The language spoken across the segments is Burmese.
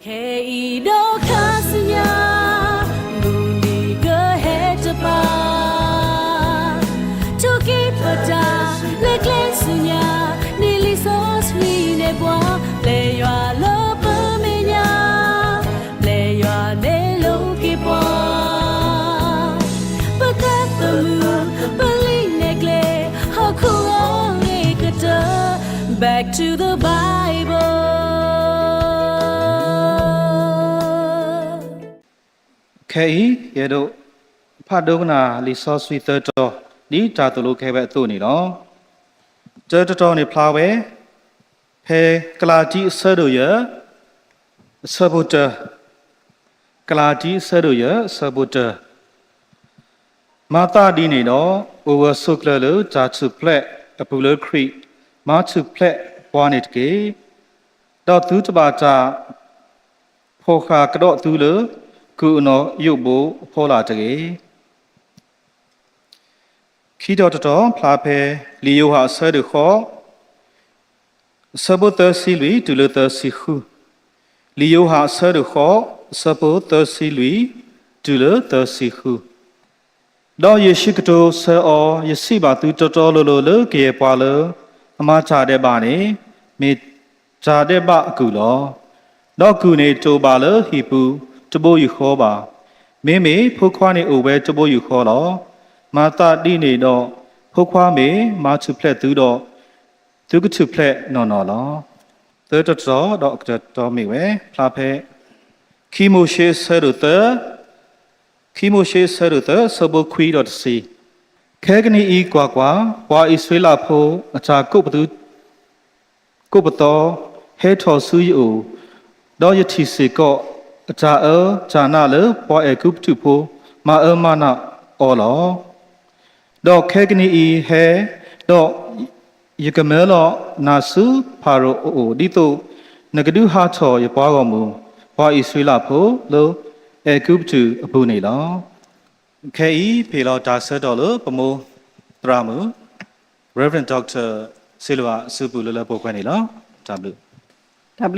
Keido kasnya Muni gehetapa Tuki pada Leklesnya Nili soswi nebwa Lewa lo pemenya Lewa nelo kipwa Pakatamu Beli nekle Hakuwa nekata Back to the Bible Kei yedo padogna li so sweet to ni tatulu kebe tu ni no to ni plawe pe kalati sado ye sabuta kalati sado ye sabuta mata di ni no over sukla cha chu plet apulo creek ma chu plet wanit ke do tu ta ba cha phokha kdo tu le ku no yubo phola tage khido to phla phe liyo ha sa de kho sabota si lui tu le ta si khu liyo ha sa de kho sabota si lui tu le ta si khu do yeshi kto sa o yesi ba tu to lo le ke pwa le ama cha de ba ne me cha de ba ku lo do ku ne to ba le hi puတဘိုးယူခေါ်ပါမင်းမေဖုတ်ခွားနေအိုပဲတဘိုးယူခေါ်တော့မာတာတိနေတော့ဖုတ်ခွားမေမာချူဖလက်သူတော့သူကချူဖလက်နော်နော်လောသတ်တော့တော့မိဝဲဖလာဖဲခီမိုရှေဆရတစဘခွီတော့စီခဲကနီဤကွာဝါဣဆွေလာဖိုးအချာကုတ်ပတော်ဟဲထော်ဆူယိုတော့ယတိစေကောจาจานาle pwa e kup tu pho ma ma na o lo do khe kni i he do yikame lo na su pharo o di to nagadu ha cho ye pwa go mu pwa i swi la pho lo e kup tu apu nei lo khe i phe lo da sa do lo pamo tra mu Reverend Dr. Silva Supu le po kwan nei lo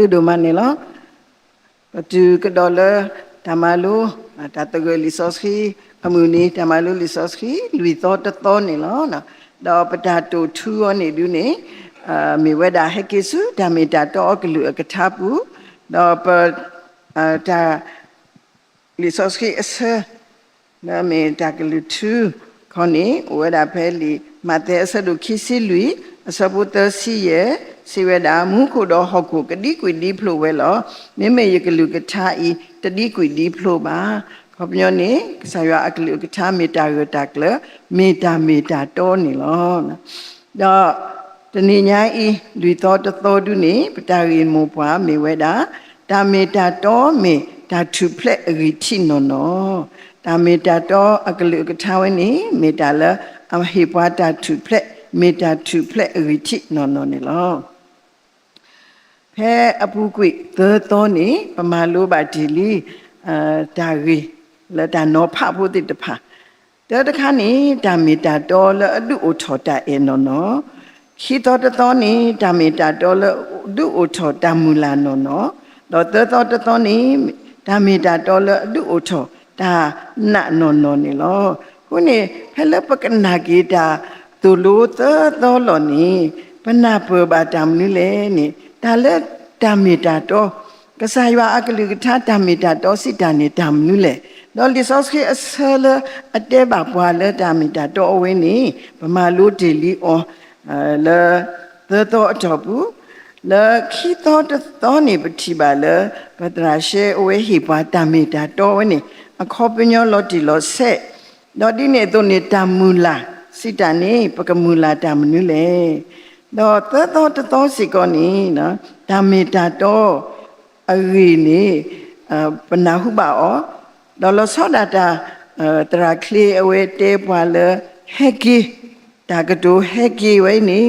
w do man nei lo tu ke dollar tamalu tatago lisoski amuni tamalu lisoski lui to ni lo na do pada to thu ni du ni mi weda hekisu damita to oklu akathapu do pa ta lisoski ase na me taklu thu khoni weda pheli mate ase du khisi lui asabuta si yeစီဝဒာမူခုတော့ဟောက်ကိုကတိကွီဒီဖလိုပဲလောမိမေယကလူကထာဤတတိကွီဒီဖလိုပါခေါပညောနေဆာရအကလူကထာမေတ္တာရတကလမေတ္တာတောနေလောတော့တဏိညာဤလူတော်တတော်တုနေပတာရီမူပွားမေဝဒာတာမေတ္တာတောမေတာထုဖလက်အဂိတိနောနောတာမေတ္တာတောအကလူကထာဝနေမေတ္တာလအဟိပွားတာထုဖလက်မေတ္တာထုဖလက်အဂိတိနောနောနေလောဖဲအပူကွေသောနေပမာလိုပါဒီလီဒါရီလတနောဖဖို့တိတဖာတခါနေတာမေတာတော်လအတုဩထောတာအေနောနောခိတောတောနေဒါမေတာတော်လအတုဩထောတာမူလာနောနောတော့တောနေဒါမေတာတော်လအတုဩထောတာနနောနောနေလောခုနေဖဲလပကနာကေတာသူလိုသောလောနေပနာပဘာတမ်နီလေနေဒါလည်းဓမ္မေတာတော့ကစားရွာအကလူကထာဓမ္မေတာတော့စိတ္တနေဓမ္မနုလေတော့ဒီဆော့စခေအဆလအတဲပါပွားလဲဓမ္မေတာတော့အဝင်းနေဗမာလူဒေလီအောလဲသောအတော်ဘူးလဲခိသောနေပတိပါလဲပတရာရှေအဝဲဟိပါဓမ္မေတာတော့ဝင်းနေအခောပညောလောတီလောဆက်တော့ဒီနေတော့နေဓမ္မူလာစိတ္တနေပကမူလာဓမ္မနုလေတော့သောစီကောနီနော်ဓမ္မေတာတော့အဂိနေပနာဟုပါအောတော့လောသောတာတရာခလီအဝဲတဲပွာလဟက်ကီတာကတိုဟက်ကီဝဲနေ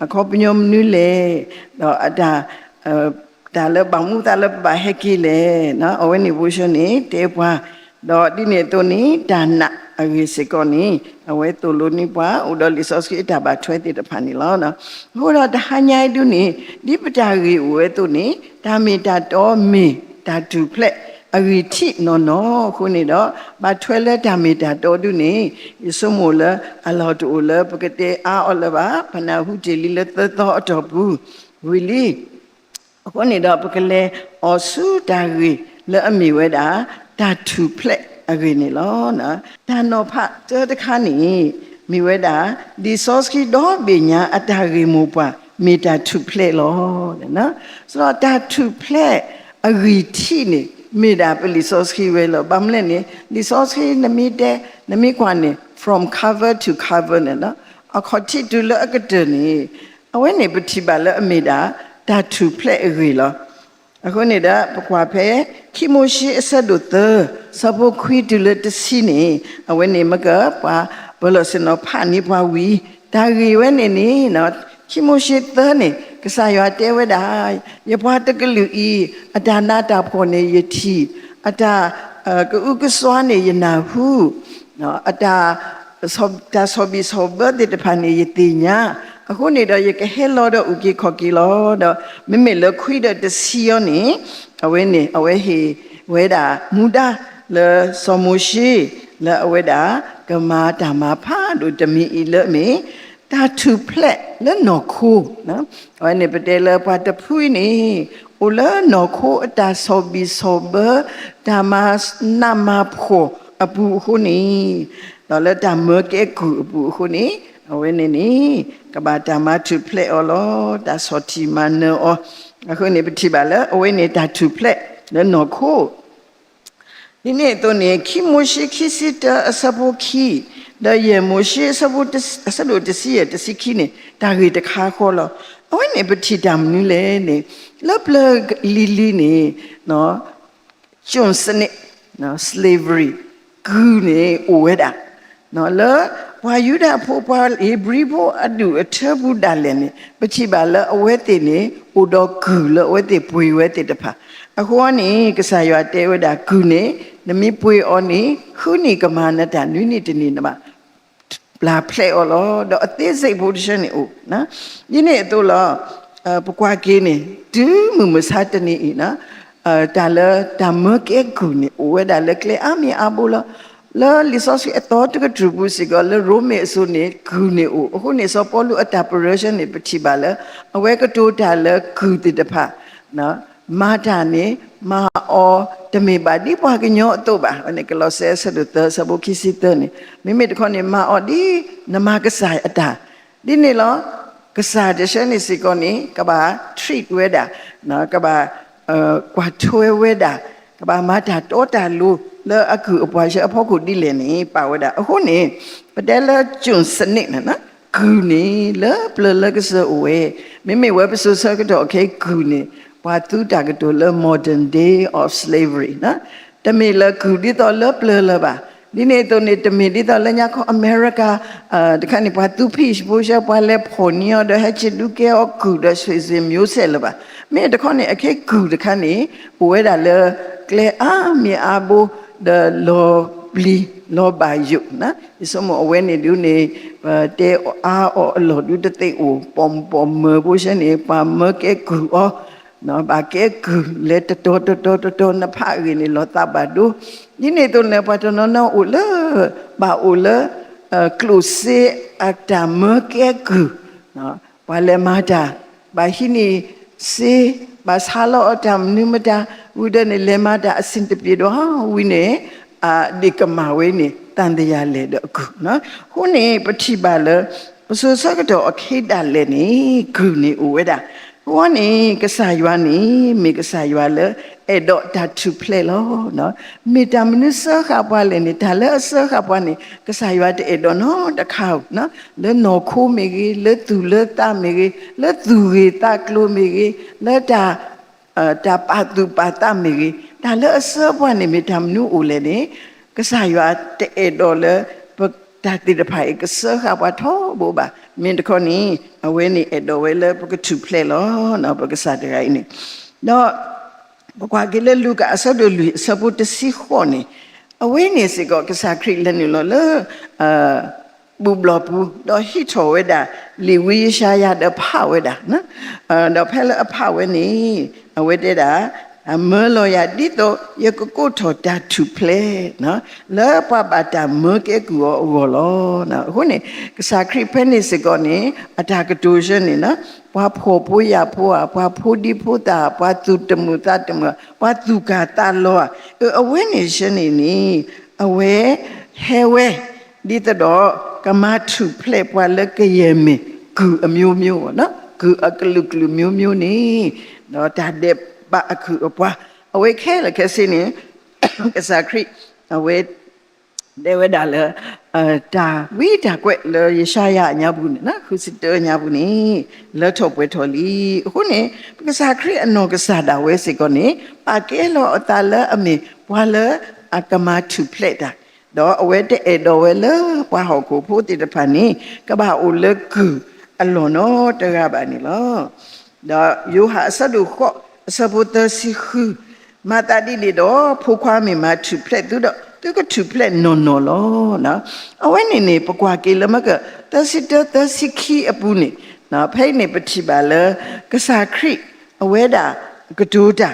အခောပညုံနုလေတော့အတာဒါလဘမှုတာလဘဟက်ကီလေနော်အဝဲနေဘူးရှင်နေတဲပွာတော့ဒီနေတော့နေဒါနအဂိစကောနီအဝဲတူလိုနိပွားဥဒလီဆော့စကီတာဘာထွဲတိတဖာနီလောနော်ဟိုတော့တဟညိုင်တုနေဒီပတာရီဝဲတုနေဒါမေတာတော်မေ တာတူဖလက်အဂီတိနော်ခုနေတော့ဘာထွဲလဲတာမီတာတော်တုနေယေဆုမိုလအလောတူလပကတဲ့အော်လဘာဖနာဟုဂျီလီလက်တော်အတော်ဘူးဝီလီအခုနေတော့ပကလေအော်ဆူတာရီလဲအမီဝဲတာတာတူဖလက်အဂီနေလောနော်ဒါနော်ဖတဲတခါနေမိဝဲတာဒီဆော့စကီတော့ပညာအတာရီမူပါမီတာတူဖလက်လောတဲ့နော်ဆိုတော့တာတူဖလက်အဂီတိနေမိတာပလီဆော့စကီဝဲလောဗမ်လဲနေဒီဆော့စကီနမီတဲ့နမီကွာနေ from cover to cover နော်အခတိတူလအကတနေအဝဲနေပတိပါလအမိတာတာတူဖလက်အဂီလောအခုနေတာပကွာဖဲခိမိုရှိအဆက်တို့သစပုခွီတူလတစီနေအဝဲနေမကပါဘလစနောဖာနိပွားဝီဒါဂီဝဲနေနေနော်ခိမိုရှိသနေကစားရွာတဲဝဲတာရပွားတကလူဤအဒါနာတာဖော်နေယတိအတာကုကစွာနေယနာဟုနော်အတာဆောဘီဆောဘတဲ့တဖာနေယတိညာအခုနေတော့ရကဟဲလောတော့ဥကိခေါကီလောတော့မမေလခွိတဲ့တစီယောနေအဝဲနေအဝဲဟေဝဲတာမူတာလေစောမရှိလေအဝဲတာကမာဓမ္မဖာတို့တမီဤလေမေတာတူဖလက်လေနော်ခုနော်အဝဲနေပတဲလေပါတဖွိနေအိုလေနော်ခုအတာဆောဘီဆောဘဓမ္မနာမဖို့အပူခုနေတော့လေဓမ္မကဲကူအပူခုနေအဝဲနေနေကဘာဓမ္မတူဖလက်အော်လောဒါစောတီမနောအခုနေပတိပါလေအဝဲနေတာတူဖလက်လေနော်ခုဒီနေ့တော့နေခိမရှိခိစီတအစပုခိဒါယေမရှိစပုတအစလို့တစီရတစီခိနေတာရီတခါခေါ်လောအဝဲနေပတိတမ်နူလေနေလပလလီလီနေနော်ကျွန်းစနစ်နော် slavery ကူနေအိုဝဲတာနော်လေဝါယူဒဖို့ပါအေဘရီဘောအဒူအထဘူးဒါလည်းနေပချိပါလအဝဲတင်နေအိုတော့ကူလအဝဲတင်ပွေဝဲတင်တဖာအခုကနေကစားရွာတဲဝဲတာကူနေနမီပွေအော်နေခုနီကမာနတာနွိနီတနေနမဘလာဖလေအော်လောတော့အသေးစိတ်ဘုဒ္ဓရှင်နေအိုနော်ဒီနေ့တော့လောပကွာကင်းနေဒူးမမစားတနေနော်တာလဓမ္မကဲကူနေအိုဝဲတာလကလေအမီအဘူလောလာလီဆော့စီအတော်တကထူဘူးစီကလရိုမေဆိုနေကူနေအိုအခုနေစောပေါ်လူအတာပရေရှင်နေပတိပါလေအဝဲကတိုးတာလကူတိတဖာနော်မာတာနေမာအောတမေပါဒီပွားကညောအတော့ပါအနေကလောဆဲဆဒတစဘုခိစီတနေမိမိတခေါနေမာအောဒီနမကဆိုင်အတာဒီနေလောကစားတဲ့ရှင်နေစီကောနေကဘာ treat ဝဲတာနော်ကဘာကွာထွဲဝဲတာကဘာမာတာတောတာလူလေအခုအပွားရှအဖို့ကိုဒီလေနေပါဝဲတာအခုနေပတဲလကျွန်းစနစ်နော်ကူနေလေပလလကဆအဝဲမိမိဝဲပစစကတော့ okay ကူနေဘာသူတာကတော့လေ modern day of slavery နော်တမေလကူဒီတော့လေပလလပါဒီနေ့တော့နေတမေဒီတော့လေညာခေါ် America တခါနေဘာသူ fish ဘိုးရှပွားလေဖော်နီယောတဲ့ဟချဒုကေအကူတဲ့ဆွေစမျိုးဆဲလပါမြေတခါနေအခေကူတခါနေဝဲတာလေကလေမြေအဘူthe law bli law by you နော်ဒီစမအဝဲနေလူနေတဲအားအော်လော်ဒူတဲ့အိုပုံမေဘိုးရှင်နေပါမကဲကူအော်နော်ဘာကဲကူလက်တော်နဖာရင်းနေလောတာဘာဒူဒီနေတော့နေပတ်နော်နော်အိုလာဘာအိုလာclose အတာမကဲကူနော်ဘာလဲမာတာဘာဟိနေစေဘာသာလောအတမ်နိမတာဝိဒနေလေမာတာအစင်တပြေတော့ဝိနေဒီကမာဝဲနေတန်တရားလေတော့ခုနော်ခုနေပတိပါလပစစကတော့အခိတာလေနေခုနေဝဲတာဟောနေကစားရွာနေမိကစားရွာလေအဲ့တော့ဒါသူဖလေလောနော်မိတမနစခပွားလေနေတာလေစခပွားနေကစားရွာတဲ့အဲ့တော့နော်တခါနော်လေနော်ခိုးမိကြီးလေသူလေတာမိကြီးလေသူရီတာကလိုမိကြီးလေတာတာပါသူပါတာမိကြီးဒါလေအစပွားနေမိတမနူအိုလေနေကစားရွာတဲ့အဲ့တော့လေဒါတိတဖိုင်ကစခပွားထောဘောပါမင်းတခေါနီအဝဲနေအဲ့တော့ဝဲလေပကသူဖလေလောနော်ပကစားတဲ့ရိုင်းနေတော့ဘကွာကလေးလူကအစဒလူစပုတ်စီခေါနေအဝင်းနေစကကစားခရစ်လည်းနေလို့ဘူဘလပူတော့ဟီထောဝဲတာလီဝီရှာရတဲ့ဖဝဲတာနော်တော့ဖဲလအဖဝဲနေအဝဲတဲ့တာ အမလို့ရဒီတော့ရကိုထော်တာသူဖလေနော်လဲပပတာမကေကူအောလောနော်ခုနေကစားခရိဖဲနေစကောနေအတာကတူရှင်နေနော်ပွားဖို့ပိုးရဖို့ပွားဖို့ဒီဖို့တာပွားသူတမှုတာတမှုပွားသူကတာလောအဝဲနေရှင်နေနီအဝဲဟဲဝဲဒီတော့ကမထုဖလေပွားလကယေမေကူအမျိုးမျိုးနော်ကူအကလုကလူမျိုးမျိုးနေနော်တာတဲ့ပါအခုပွားအဝဲခဲလခဲစင်းနေကစားခရိအဝဲဒေဝဒါလတာဝိတာကွက်လေရရှာယညာဘူးနော်ခုစစ်တညာဘူးနေလက်ထော့ပွဲထော်လီခုနေကစားခရိအနောကစားတာဝဲစစ်ကောနေပါကဲလောအတာလအမေဘွာလအကမထုဖလက်တာတော့အဝဲတဲ့တော်ဝဲလဘွာဟောကိုဖို့တိတဖာနေကဘာအိုလကူအလွန်တော့တရပါနေလောတော့ယူဟာဆဒုခောစပုတစီခုမတာဒီလေတော့ဖိုခွားမေမထုဖလက်သူတော့သူကထုဖလက်နော်နော်လောနော်အဝဲနေနေပကွာကေလမကတစီတတစီခီအပူနေနော်ဖိနေပတိပါလကစားခရိအဝဲတာကဒိုးတာ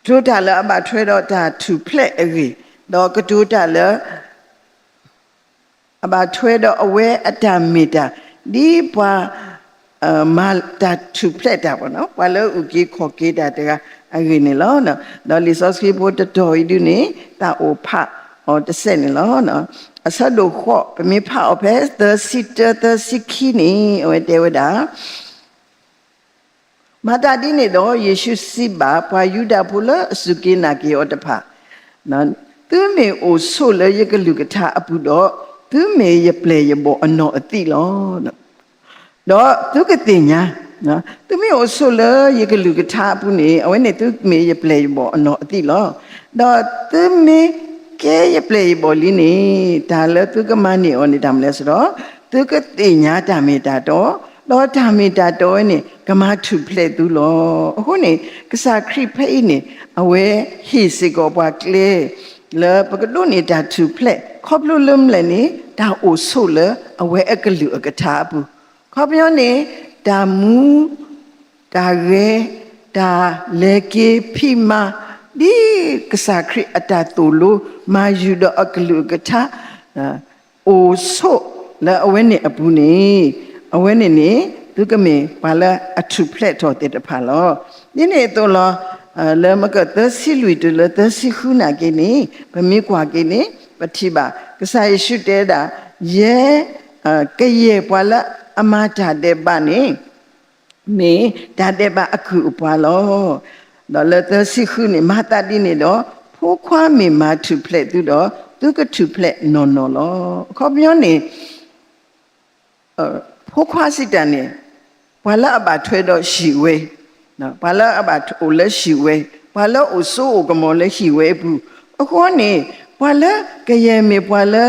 ဒိုးတာလအဘထွဲတော့တာထုဖလက်အကြီးတော့ကဒိုးတာလအဘထွဲတော့အဝဲအတမီတာဒီပွားမာတာထုဖလက်တာပေါ့နော်ဘာလို့ဥကြီးခေါ်ကေးတာတဲ့အရင်နေလောနော်တော့လီဆော့စကီပိုတတော်ဒီနေတာအိုဖဟောတစ်ဆက်နေလောနော်အဆဒိုခော့ပမေဖအဖက်သစီတသစီခီနီဝဲတဲဝဒါမတာဒီနေတော့ယေရှုစီဘာပွာယူဒဖူလစုကိနာကေောတဖနော်သူမေအိုဆိုလေယကလူကထအပူတော့သူမေယပလေယဘောအနောအတိလောနော်တော့သူကတင်ညာနော်သူမေအဆိုလေယကလူကထားဘူးနေအဝဲနေသူမေယပလေဘောအနော်အတိလောတော့သူမေကဲယပလေဘောလီနေဒါလေသူကမနေအော်နေတာမလဲဆိုတော့သူကတင်ညာတာမေတာတော့တာမေတာတော့နေကမထုဖလေသူလောအခုနေကစားခရိဖိနေအဝဲဟိစေကောပွားကလေလေပကဒုနေတာထုဖလေခေါပလူလုံလေနေတာအိုဆိုလေအဝဲအကလူအကထားဘူးခေါပြောနေတာမူတာရဲတာလေကေဖိမာဒီကစားခရိအတာတူလိုမာယူဒအကလူကထာအိုဆိုလာအဝဲနေအပူနေအဝဲနေသူကမေဘာလာအထုဖလက်တော်တဲ့တဖာလောဒီနေတော့လောလဲမကသစီလူတလသစီခုနာကေနေဗမေကွာကေနေပတိပါကစားရရှုတဲတာရဲကရဲ့ဘာလာအမတာတဲ့ပါနေမေဒါတဲ့ပါအခုပွားလောတော့လက်သစီခုနေမတာတိနေတော့ဖိုးခွားမေမထုဖလက်သူတော့သူကထုဖလက်နော်နော်လောခေါပြောနေဖိုးခွားစစ်တန်နေဘာလာအဘထွဲတော့ရှိဝဲနော်ဘာလာအဘအိုလက်ရှိဝဲဘာလာအိုဆိုးကမောလက်ရှိဝဲဘူးအခုနေဘာလာကရဲ့မေဘာလာ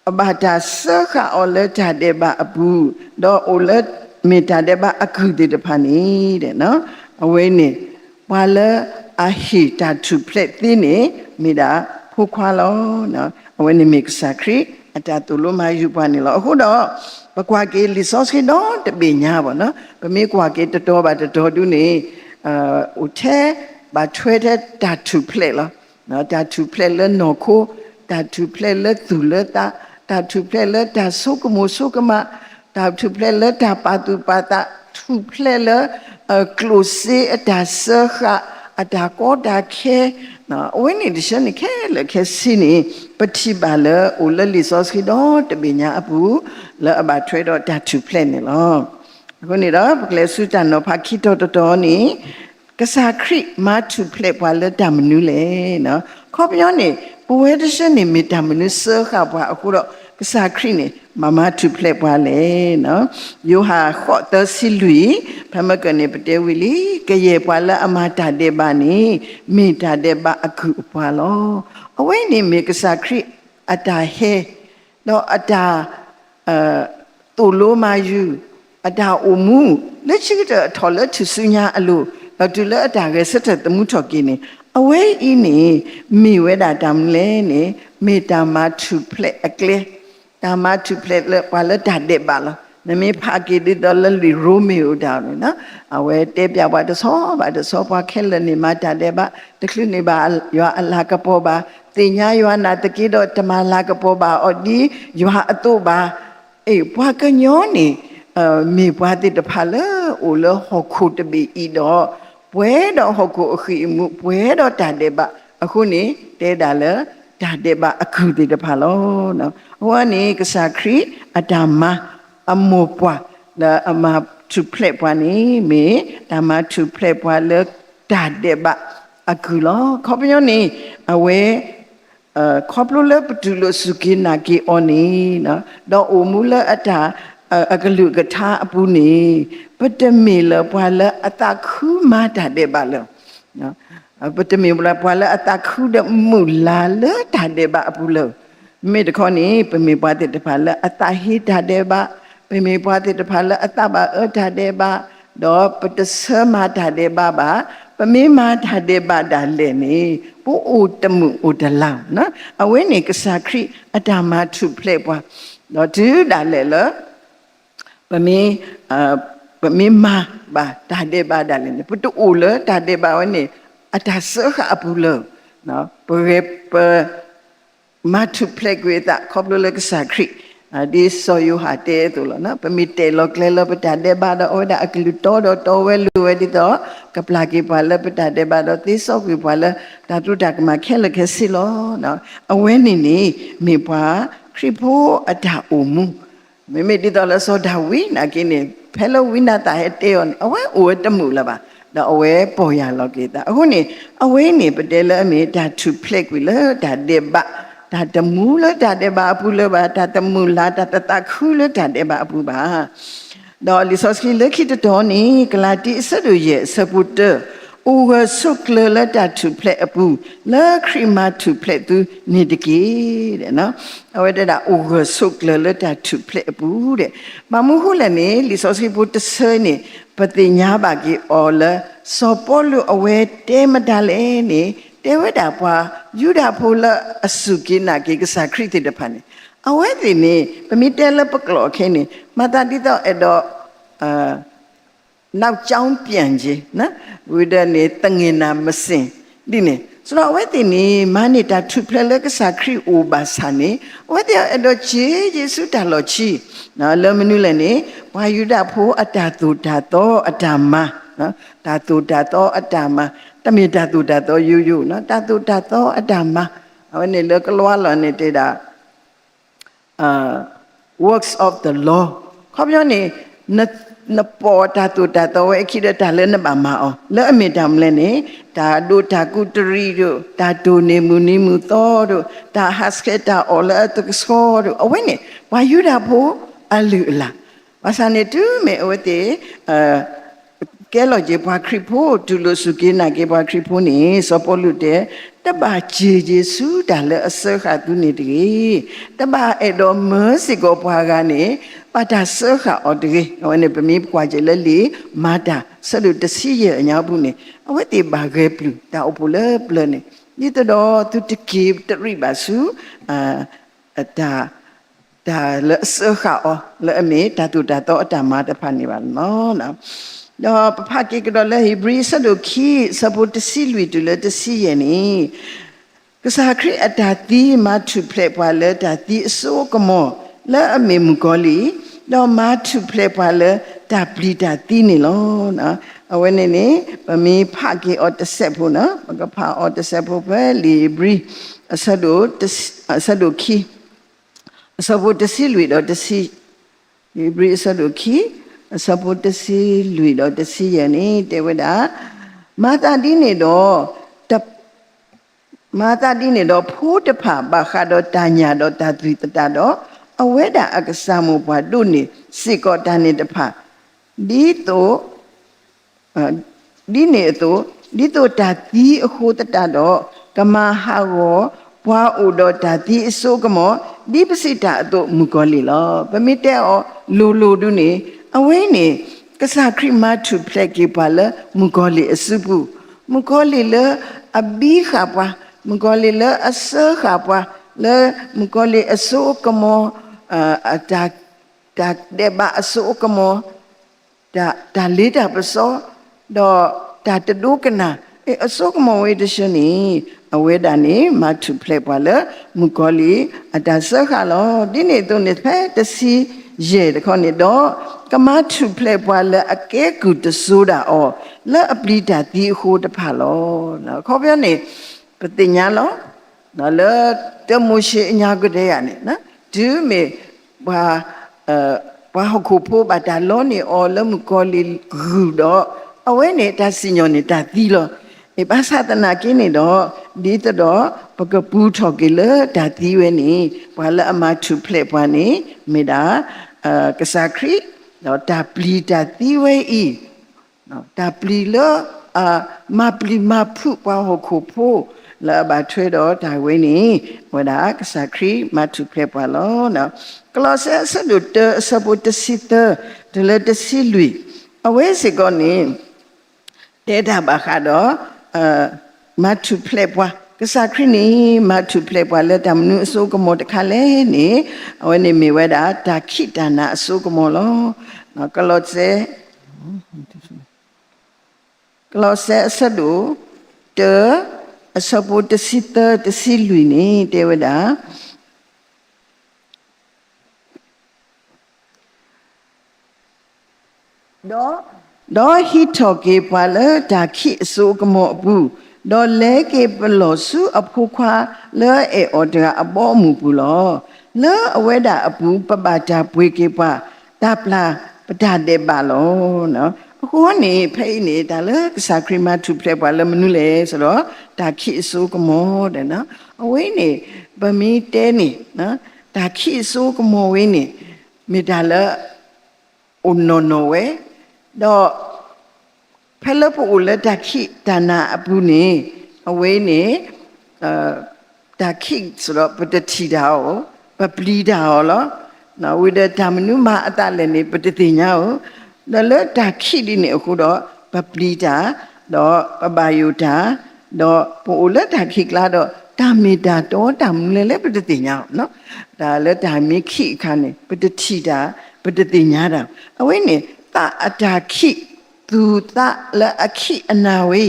အဘတာစခါအော်လက်တာတဲ့ပါအဘူးတော့အိုလက်မေတာတဲ့ပါအခုတဲ့တဖာနေတဲ့နော်အဝဲနေဘာလာအဟိတာထုဖလက်သိနေမိတာဖိုးခွာလောနော်အဝဲနေမိကစားခရီအတာတူလိုမယူပါနေလောအခုတော့ပကွာကေလီဆော့စကီတော့တပညာပေါ့နော်ပမေကွာကေတတော်ပါတတော်တူနေဟိုထဲဘာထွဲတဲ့တာထုဖလက်လောနော်တာထုဖလက်လနော်ခိုတာထုဖလက်လသူလတာထုဖလက်လတာဆုကမိုဆုကမတာထုဖလက်လတာပါတူပါတာထုဖလက်လကလိုစီအတာဆခအတာကောတာခဲနော်ဝင်းနေတရှနေခဲလခဲစီနေပတိပါလအိုလလီဆော့စကီတော့တပညာအပူလာအဘထွဲတော့တာထုဖလက်နေလောအခုနေတော့ပကလေစုတန်တော့ဖခိတော်တော်နေကစားခရိမထုဖလက်ပွာလတမနူးလေနော်ခေါ်ပြောနေပဝဲတရှနေမေတ္တာမနုစခပွားအခုတော့ကစားခရိနေမမထုဖလက်ပွားလေနော်ယောဟာခော့တစီလူဖမကနေပတဲဝီလီကရေပွားလာအမတာတဲ့ပါနေမေတ္တာတဲ့ပါအခုပွားလောအဝိနေမေကစားခရိအတာဟဲတော့အတာတူလိုမာယူအတာအမူလက်ရှိတဲ့ထော်လက်သူစညာအလိုတူလက်အတာကစတဲ့တမှုထော်ကင်းနေအဝဲအင်းနေမိဝဲတာတမ်လဲနေမေတ္တာမထုဖလက်အကလေတာမထုဖလက်လဲပါလက်တာတဲ့ပါလား နမေဖာကီဒီတော်လလီရိုမီယိုဒါနော်အဝဲတဲပြပါတဆောပွားခဲလနေမတာတဲ့ပါတခလူနေပါရွာအလာကပေါ်ပါတင်ညာရွာနာတကိတော့တမလာကပေါ်ပါအော်ဒီရွာအတုပါအေးပွားကညောနေမေပွားတဲ့တဖာလေအိုလဟခုတဘီဤတော့ပွဲတော့ဟခုအခီမှုပွဲတော့တတဲ့ပါအခုနေတဲတာလေတတဲ့ပါအခုတဲ့တဖာလို့နော်ဟိုကနေကစားခရီအတမအမောပွားလာအမသူဖလက်ပွားနေမေတမသူဖလက်ပွားလေတတဲ့ပါအခုလောခေါပညောနေအဝဲခေါပလိုလေပတူလို့စုကိနာကီအော်နေနော်တော့အိုမူလအတာအကလူကထားအပူနေပတမေလပွာလအတခုမာတာတဲ့ပါလောနော်ပတမေလပွာလအတခုဒမူလာလတာတဲ့ပါအပူလောမေတခေါနေပမေပွာတဲ့တဖာလအတဟိတာတဲ့ပါပမေပွာတဲ့တဖာလအတပါအတာတဲ့ပါတော့ပတဆမာတာတဲ့ပါပါပမေမာတာတဲ့ပါဒါလည်းနေပို့အိုတမှုအိုတလောင်နော်အဝဲနေကစားခရိအတာမထုဖလက်ပွာတော့ဒီဒါလည်းလပမေမာဘာတာတဲ့ပါဒါလည်းပတူအိုလတာတဲ့ပါဝနေအတာဆခအပူလနော်ပမထုဖလက်ကွေတာခေါပလလကစားခရိဒီဆိုယူဟာတဲတူလနော်ပမီတဲလောကလေလပတာတဲ့ပါတော့ဒါအကလူတော်ဝဲလူဝဲဒီတော့ကပလာကေပါလပတာတဲ့ပါတော့သီဆောက်ကေပါလဒါတုတကမခဲလခဲစီလောနော်အဝဲနေနေမေပွားခရိဖိုးအတာအုံမူမေဒီတော့လဆောဒါဝီနာကိနေဖဲလဝိနာတာဟဲတဲယောအဝဲအိုတမှုလားပါတော့အဝဲပေါ်ရလောကေတာအခုနေအဝဲနေပတဲလအမေဒါသူဖလက်ဝီလဒါတဲ့ပါဒါတမူလဒါတဲ့ပါအပူလပါဒါတမူလာဒါတခုလဒါတဲ့ပါအပူပါတော့လီဆော့စကီလက်ခိတတော်နေကလာတီဆဒူရဲ့စပူတအိုဝဆုကလလဒါသူဖလက်အပူလာခရီမာသူဖလက်သူနေတကေတဲ့နော်အဝဲဒါအိုဝဆုကလလဒါသူဖလက်အပူတဲ့မမှုခုလည်းနေလီဆော့စကီဘူတဆဲနေပတိညာပါကီအော်လာစောပေါ်လူအဝဲတဲမတလဲနေတဲဝဒါပွားယူဒဖိုလအစုကိနာကေကစားခရစ်တဲ့ဖာနေအဝဲဒီနေပမီတဲလပကလောခဲနေမတာတိတော့အဲ့တော့နောက်ကျောင်းပြန်ကြီးနော်ဝိဒနေတငင်နာမစင်ဒီနေဆိုတော့အဝဲဒီနေမနေတာထူဖလကစားခရစ်အိုဘာစာနေဝဲတဲ့အဲ့တော့ဂျေဆုတာလောချီနော်လမနုလည်းနေဝါယူဒဖိုအတာတူတာတော့အတာမနော်တာတူတာတော့အတာမတမေတတူတတော်ယူနော်တတူတတော်အတ္တမဟိုနေလကလောလနေတဲ့တာworks of the law ခေါပြောနေနပေါ်တတူတတော်ဝဲခိရတာလည်းနပါမအောင်လဲအမေတမလဲနေတာဒုတာကုတရီတို့တာဒုနေမူနီမူတော်တို့တာဟတ်စကတာအော်လာတကဆောတို့အဝင်းနေဝါယူတာဖို့အလူလာဘာသာနေတူမေအဝတေကဲလို့ဂျေပွားခရစ်ဖို့ဒူလို့စုကိနာကေပွားခရစ်ဖို့နေစောပေါ်လို့တဲ့တပါဂျေစုဒါလည်းအစခါသူနေတကြီးတပါအဲ့တော့မစီကိုပွားကနေပါတာစခါအော်တကြီးဟိုနေပမီပွားကြလေလေမာတာဆလူတစီရဲ့အညာဘူးနေအဝတ်တေဘာခဲပလူတာအပူလေပလနေဒီတော့သူတကိတရိပါစုဒါလည်းစခါအော်လည်းအမေတတူတတော်အတမတဖာနေပါနော်တော့ပဖကိကတော့လေဟေဘရီဆဒုခီစပုတ်စီလူတူလေတစီယနီကစားခရအတာတီမထုဖလက်ပွာလေတာတီအစိုးကမောလဲအမေမူကောလီတော့မထုဖလက်ပွာလေတာပလီတာတီနေလောနော်အဝဲနေနေပမီဖကိအော်တဆက်ဖို့နော်မကဖာအော်တဆက်ဖို့ပဲလီဘရီဆဒုခီစပုတ်စီလူတော့တစီလီဘရီဆဒုခီစပုတ်စီလူတော့တစီယနေတေဝဒမာတာဒီနေတော့မာတာဒီနေတော့ဖိုးတဖဘာခါတော့တညာတော့တသီတတတော့အဝဲတာအကစားမှုဘွားတို့နေစိကောတနေတဖဒီတော့ဒီနေတော့ဒီတော့တသီအခုတတတော့ကမဟာရောဘွားဥတော့တသီအစိုးကမောဒီပစိတာအတော့မူကောလီလောပမိတဲ့လိုတို့နေအဝဲနေကစားခရမထုဖလက်ကေပါလမူကောလီအစုဘူးမူကောလီလအဘီခါပွားမကောလီလအစခါပွားလမကောလီအစိုးကမောအတာတ တာတဲ့ဘာအစိုးကမောဒါလေးတာပစောတော့ဒါတဒုကနာအစိုးကမောဝေဒရှနီအဝေဒာနေမထုဖလက်ပါလမူကောလီအတဆခါလောဒီနေတုန်နေဖဲတစီရေတခေါနေတော့ကမထုဖလက်ပါလအကဲကူတဆိုတာအောလဲအပလီတာဒီဟိုတဖာလောနော်ခေါ်ပြနေပတိညာလောနော်လဲတမရှိအညာကတဲ့ရနေနော်ဒီမေဘာခုဖို့ဘာတာလောနေအောလမကောလီဂူတော့အဝဲနေတာစညောနေတာဒီလောေဘာသာတနာကိနေတော့ဒီတော့ပကပူထော်ကလေဒါတီဝဲနေဘာလအမထုဖလက်ပွားနေမေတာကစားခရီတော့ဒါပလီဒါတီဝဲဤနော်ဒါပလီလောမပလီမဖုပွားဟခုဖို့လာဘာထွေတော့ဒါဝဲနေဝဒါကစားခရီမထုဖလက်ပွားလောနော်ကလောဆဆဒုတစပုတစီတဒလတစီလူအဝဲစကောနေတေတာဘာခါတော့မထုဖလက်ပွားကစားခရီနီမထုဖလက်ပွားလက်တမနုအစိုးကမောတခါလဲနေအဝဲနေမေဝဲတာဒါခိတနာအစိုးကမောလောနော်ကလောဆဲအစဒုတအစပုတစီတတစီလူနေတေဝဒါတော့ဟိထောကေပါလဒါခိအစိုးကမောဘူးတော့လဲကေပလောစုအဖုခွာလဲအော်ဒရာအပေါ်မူဘူးလောလဲအဝဲတာအပူပပတာပွေကေပါဒါပလာပဒါတဲ့ပါလောနော်အခုကနေဖိနေဒါလဲကစားခရီမထုဖလက်ပါလဲမနုလေဆိုတော့ဒါခိအစိုးကမောတဲ့နော်အဝဲနေဗမီတဲနေနော်ဒါခိအစိုးကမောဝဲနေမေဒါလဲအုံနောဝဲတော့ဖလပူလက်တခိတနာအပူနေအဝေးနေတခိဆိုတော့ပတတိတာဟောပပလီတာဟောလောနော်ဝိဒဓမ္မနုမအတလည်းနေပတတိညာဟောဒါလည်းတခိဒီနေအခုတော့ပပလီတာတော့ပပယုတာတော့ပူလက်တခိကလာတော့ဓမ္မေတာတော့ဓမ္မလည်းပတတိညာနော်ဒါလည်းဓမ္မိခိခါနေပတတိတာပတတိညာတာအဝေးနေတအတာခိသူတလအခိအနာဝေ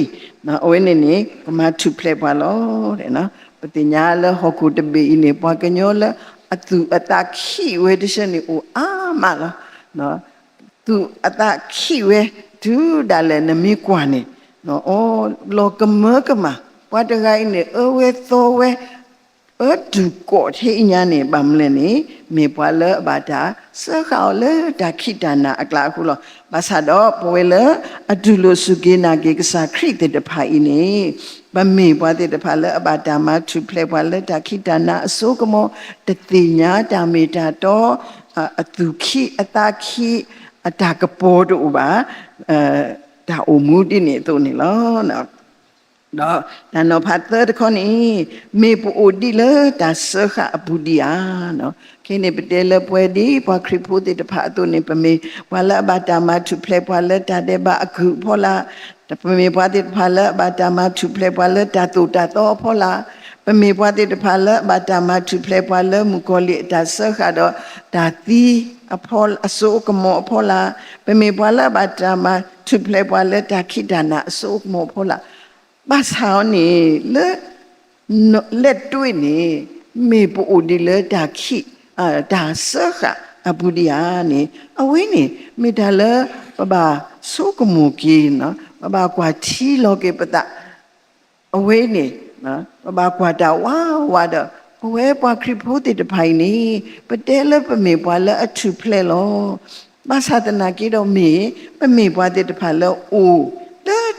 နော်အဝဲနေနေကမထုဖလက်ပါလို့တဲ့နော်ပတိညာလဟခုတပေနေပွားကညောလအသူအတခိဝေဒရှနေအိုအာမလားနော်သူအတခိဝေဒူဒါလည်းနမိကွာနေနော်အော်လောကမကမပွားတကိုင်းနေအဝဲသောဝဲအတူကိုထေညာနေဗမ်လဲနေမေပွားလဘာတာစခေါလဒါခိတနာအကလာခုလောဘာသာတော့ပွဲလအတူလိုစုကေနာကေကစားခရစ်တဲ့တဖာဤနေဗမေပွားတဲ့တဖာလအဘာတာမထုဖလက်ပွားလဒါခိတနာအစိုးကမောတတိညာတာမေတာတော့အတုခိအတခိအတာကပေါ်တို့ပါဒါအမှုတိနေတို့နေလောနော်တော့ဒါတော့ဖတ်တဲ့ခေါနီမေပူဒီလေဒါဆခအပူဒီယာနော်ခင်းနေပတဲလပွဲဒီပွားခရစ်ဖို့တဲ့ဖတ်တို့နေပမေဝါလာဘာတာမထုဖလက်ပွားလက်တာတဲ့ဘာအခုဖောလာတပမေပွားတဲ့ဖာလာဘာတာမထုဖလက်ပွားလက်တာတူတာတော့ဖောလာပမေပွားတဲ့ဖာလာဘာတာမထုဖလက်ပွားလက်မူကိုလီဒါဆခတော့ဒါတီအဖောအစိုးကမောဖောလာပမေပွားလာဘာတာမထုဖလက်ပွားလက်တာခိဒနာအစိုးကမောဖောလာဘာသာနေလက်တွေ့နေမေပူဒီလေဒါခိဒါဆခအပူဒီယာနေအဝင်းနေမေဒါလပဘာစုကမူကီနော်ပဘာကွာချီလောကေပတအဝင်းနေနော်ပဘာကွာတာဝါဒအဝဲပွားခရစ်ဖို့တဲ့ဖိုင်နေပတဲလပမေပွားလအထုဖလဲလောဘာသာတနာကီတော့မေပမေပွားတဲ့ဖာလောအို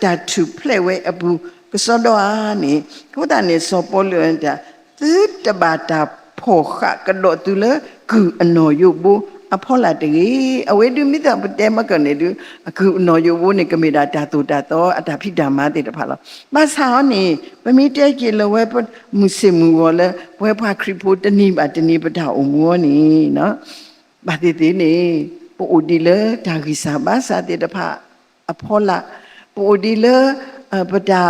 ဒါထုဖလဲဝဲအပူကစောတော့အနေကိုတာနေစောပေါ်လွန်တာသူတဘာတာဖောခကတော့သူလေကူအနော်ယုတ်ဘူးအဖောလာတကြီးအဝေဒုမိတပတဲမကနေတူအခုအနော်ယုတ်ဘူးနေကမေတာတာတူတာတော့အတာဖိဓမ္မတဲ့တဖာလောမဆာနေပမိတဲကြီးလဝဲမုစေမူဝလဲဝဲဖာခရိဖို့တနိပါတနိပဒအုံမောနေနော်ဘာတိတိနေပိုဒီလေဒါဂိစာဘာစာတဲ့တဖာအဖောလာပိုဒီလေပဒါ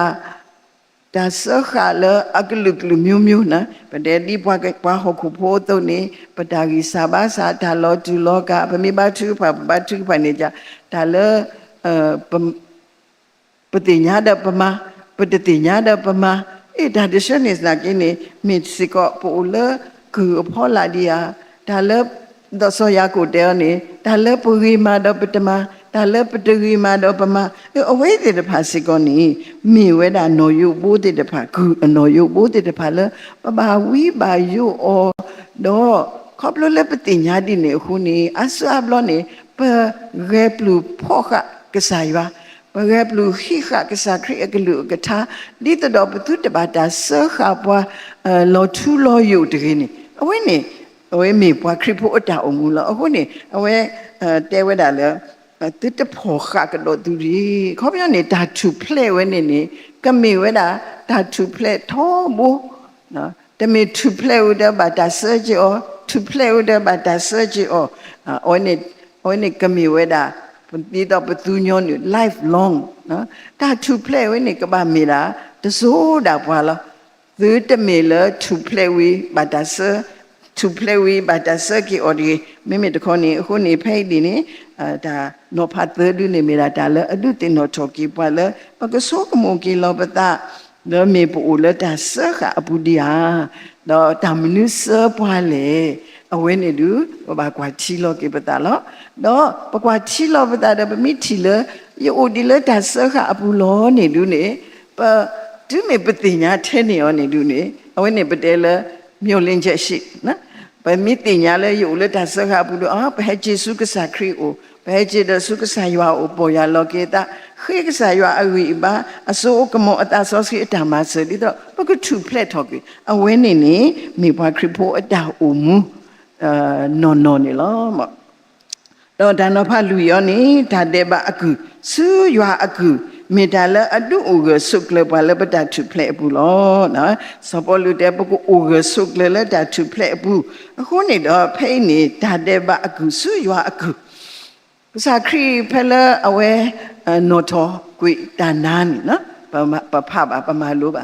ဒါစခါလအကလုကလူမျိုးမျိုးနော်ပတဲ့ဒီဘွားကဘွားဟခုဖို့တုန်နေပတာကြီးစာဘာစာဒါလောတူလောကပမိဘသူဖဘသူဖနေကြဒါလပတိညာဒပမပတတိညာဒပမဒါဒရှနေစနာကင်းနေမစ်စကောပိုလကူဖောလာဒီယာဒါလဒဆောယာကိုတဲနေဒါလပူရီမာဒပတမဒါလပတရီမာဒပမအဝေးတဲ့ဖာစကောနီမိဝဲတာနော်ယုဘိုးတဲ့ဖာကူနော်ယုဘိုးတဲ့ဖာလပဘာဝီဘာယုအောတော့ခေါပလလပတိညာဒီနေခုနေအဆာဘလနေပရေပလူဖောခကစားရွာပရေပလူခိခကစားခရီအကလူကထာဒီတော့ပသူတဘာတာဆခါပွားလောထူလောယုတကင်းနေအဝင်းနေအဝဲမေပွားခရီဖို့အတာအမှုလားအခုနေအဝဲတဲဝဲတာလေတတဖောခကတော့သူကြီးခေါပြနေတာသူဖလဲဝဲနေကမေဝဲတာဒါသူဖလဲထောဘူးနော်တမေသူဖလဲဝဲတာဘာတာဆောဂျီအောသူဖလဲဝဲတာဘာတာဆောဂျီအောအောနေကမေဝဲတာဒီတော့ဘသူညောနေ life long နော်ဒါသူဖလဲဝဲနေကဘာမေတာတစိုးတာဘွာလားသူတမေလသူဖလဲဝဲဘာတာဆောto play with but the circuit or the meme the corny who ne pay di ni da no path du ne me da la adu tin no choki pa la pa ko so ko mo ki lo pa ta no me pu la da sa ka apu dia no ta minu sa pa le awe ne du ba kwa chi lo ki pa ta lo no pa kwa chi lo pa ta da pa mi thi la yo o di la da sa ka apu lo ne du ne pa du me pa ti nya the ne yo ne du ne awe ne pa te la မြို့လင်းချက်ရှိနော်ဗမိတင်ညာလဲယူလက်တာစခါဘူးလို့ဘဲဂျေစုကစားခရီအိုဘဲဂျေဒစုကစားရွာအိုပေါ်ရလောကေတာခေကစားရွာအဝီဘာအစိုးကမောအတာဆောစီအတာမဆဒီတော့ပကထုဖလက်ထော်ကြီးအဝဲနေနေမိဘခရီဖို့အတာအိုမူနော်နေလောမတော့ဒါနဖလူယောနေဒါတဲ့ပါအကူစူရွာအကူမေတ္တာလအတုဥကဆုကလပါလပတထုဖလက်ဘူးလောနော်စပေါ်လူတဲ့ပုဂ္ဂိုလ်ဥကဆုကလလက်တာထုဖလက်ဘူးအခုနေတော့ဖိနေဒါတဲ့ပါအကူစူရွာအကူစာခရီဖလအဝဲနော်တော်ကွေတာနာနီနော်ပဖပါပမာလိုပါ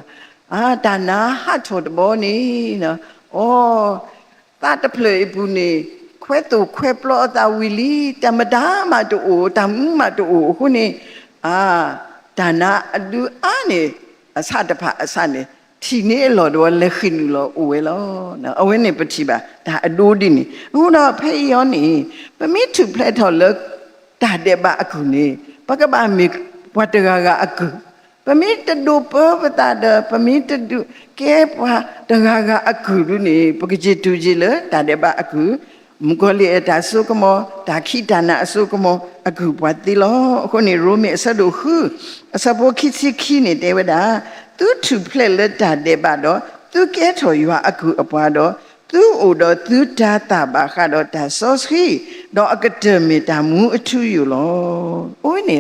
တာနာဟတ်တော်တဘောနေနော်ဩတတဖလေဘူးနေခွဲတူခွဲပလောတာဝီလီတမဒါမတူတမ်မတူခုနေဒါနာအဒူအာနေအစတဖအစနေทีนี้หลอดว่าเล็กขึ้นหลอโอ้ยแล้วนะเอาไว้ในปฏิบัติแต่อดูดินี่หูเราพยายามนี่ปมิถุเพลทอเลิกแต่เดบะอกุนี่ปะกะบะมีวัตกะกะอกุปมิตดูเปปตาเดปมิตดูเก็บว่าตะกะกะอกุนี่ปะกะจิตุจิเลยแต่เดบะอกุมุกลีตาสุกมอตาခိตานะสุกมออกุปฏิโลคนนี่รู้มีสะดุคือสะโพคิสิခိนี่เตวดาသူထုဖလက်လက်တာတဲ့ပါတော့သူကဲထော်ရွာအခုအပွားတော့သူ့အိုတော့သူတာတာပါခါတော့ဒါဆောစခီတော့အကတမီတာမူအထူယူလောအိုးနေ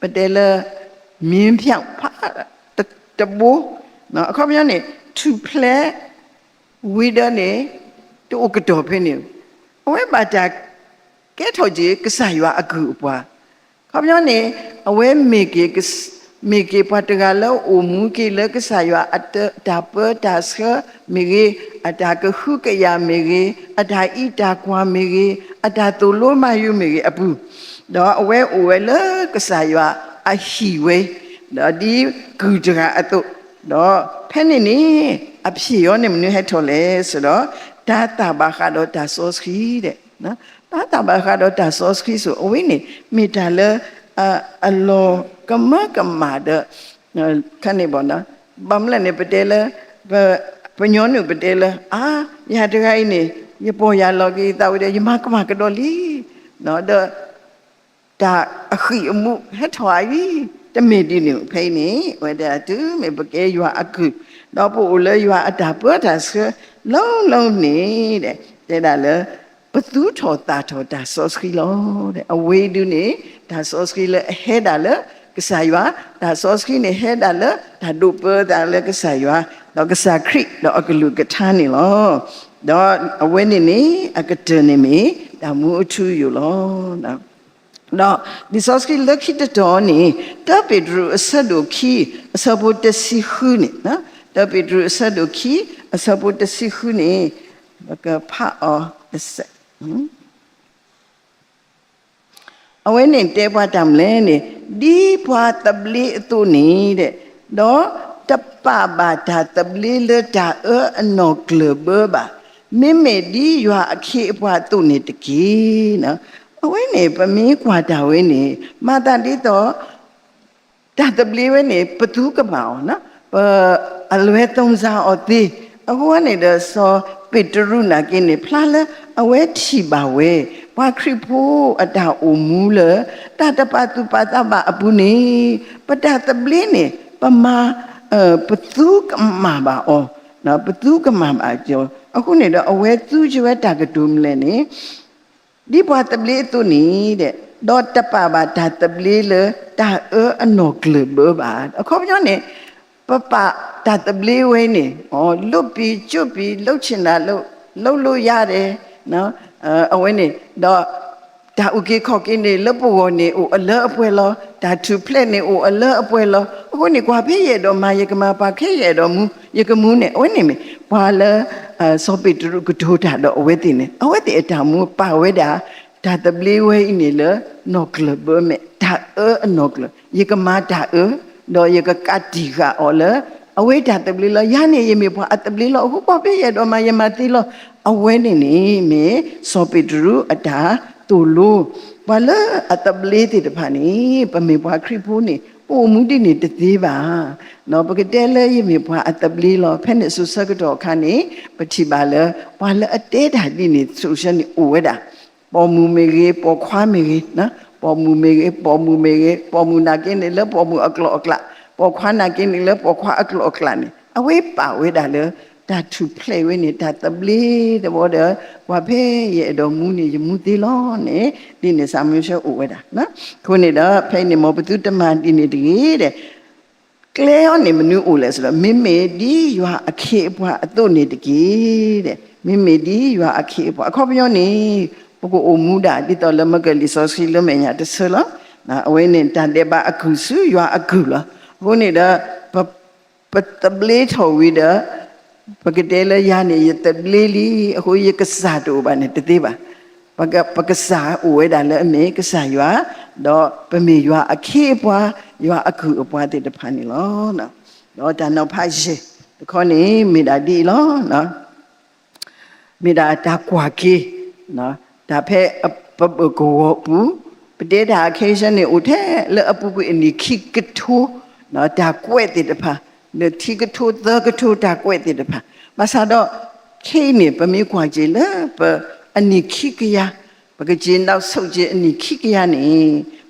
ပတဲလမြင်းဖြောက်ဖာတဘိုးနော်အခုပြောနေထုဖလက်ဝီဒနေတူကတော်ဖင်းနေအဝဲပါတာကဲထော်ကြီးကစားရွာအခုအပွားခေါပြောနေအဝဲမေကေမေကေပတ်တကလောအမူကေလကဆာယအတတာပတာစခမေကေအတာကခုကရမေကေအတာဣတာကွာမေကေအတာတူလိုမယုမေကေအပူတော့အဝဲအိုဝဲလကဆာယအဟီဝဲတော့ဒီကူတကအတုတော့ဖဲနေနေအဖြစ်ရောနေမနဟဲထော်လဲဆိုတော့ဒါတာဘာခါတော့ဒါဆောစခီတဲ့နော်ဒါတာဘာခါတော့ဒါဆောစခီဆိုအဝိနေမိတာလအလောကမဒခဏဘောနာဘမ်လနေပတဲလပညောနုပတဲလရတခိုင်းနေရပေါ်ရလောကီတောက်တယ်ယမကမကတော့လီနော်ဒါအခီအမှုဟက်ထွာရီတမေတီနေဖိနေဝဒတူမေပကဲရွာအခုတော့ပို့လေရွာအတာပေါ်တာစလုံးနေတဲ့ဒါလေဘသူထော်တာထော်တာဆောစခီလောတဲ့အဝေးတူနေဒါဆောစခီလေဟဲဒါလေကစားရွာဒါဆောစခီနေဟဲဒါလေဒါဒုပဒါလေကစားရွာတော့ကစားခရစ်တော့အကလူကထားနေလောတော့အဝဲနေနေအကတနေမီဒါမူအထူးယူလောနော် no resource ki lucky the doni ta bedru asado ki asabo te si huni na ta bedru asado ki asabo te si huni baka pha o ase awen ne te bwa tam le ne di bwa tabli tu ni de do tappa ba ta tabli le ta anok le ba me me di ywa akhi bwa tu ni de ki na awen ne pa mi kwa ta we ne ma ta di to ta tabli we ne patu ka ma na pa alwe tong sa o ti ako ne de so Petru na ki ne phla le awe thi ba we wa khri phu ata o mu le ta ta pa tu pa ta ba apu ni pa ta tabli ne pa ma patu ka ma ba o na patu ka ma ba jo ako ne de awe tu je ta ka tu mle ne di bwa tabli tu ni de do ta pa ba ta tabli le ta anok le ba ako pyo ne papa ta tabli we ne o lup pi chup pi lou chin da lou lo yare no awe ne do ta uki khok in ne lup wo ne o ala apwe lo ta tu plet ne o ala apwe lo ako ne kwa phe ye do ma ye ka ma pa khe ye do mu ye ka mu ne awe ne me bwa la so pi tu ku do ta do awe ti ne awe ti ta mu pa we da ta tabli we ne le nok le ba me ta anok le ye ka ma ta do ye ka ti ga o le awe ta tabli lo ya ne ye me bwa tabli lo ku pa phe ye do ma ye ma ti lo awe ne ni me so pi tu ata tu lu wala atabli ti de phani pa me bwa khri phu ni o mu ti ni te ti ba no pa ke te le ye me bwa atabli lo phe ne su sa ka do kha ni pa thi ba le wala ate da ti ni su sha ni o we da po mu me ge po khwa me ge na po mu me ge po mu na ke ni le po mu aklo akla po khwa na ke ni le po khwa aklo akla ni awe pa we da le ta to play we ni ta tabli de bo de wa phe ye do mu ni ye mu ti lo ne ti ni sa myo she o we da na ko ni da phe ni mo patu ta ma ti ni de de kle yo ni mnu o le so me me di ywa akhe bwa atu ni de ki de me me di ywa akhe bwa akho pyo ni poko o mu da ti to le ma ke li so si le me nya de so lo na awe ni ta de ba akhu su ywa akhu lo ko ni da pa tabli tho wi da Pagkatela yan ye tablili ako ye kasado ba ne tete ba pagkasa uwe dala me kasaywa do pamiywa akhe bwa ywa akhu bwa te de phani lo na do ta no phai she ko ni mi da di lo na mi da ta kwa ke na da phe ko pu pde da occasion ne u the le apu ku ni khi kethu na da kwe te de pha le thi ka thu the ka thu ta kwet ti de pha ma sa do khe ni pa mi kwa ji le pa ani khi ka ya pa ka ji nau sau ji ani khi ka ya ni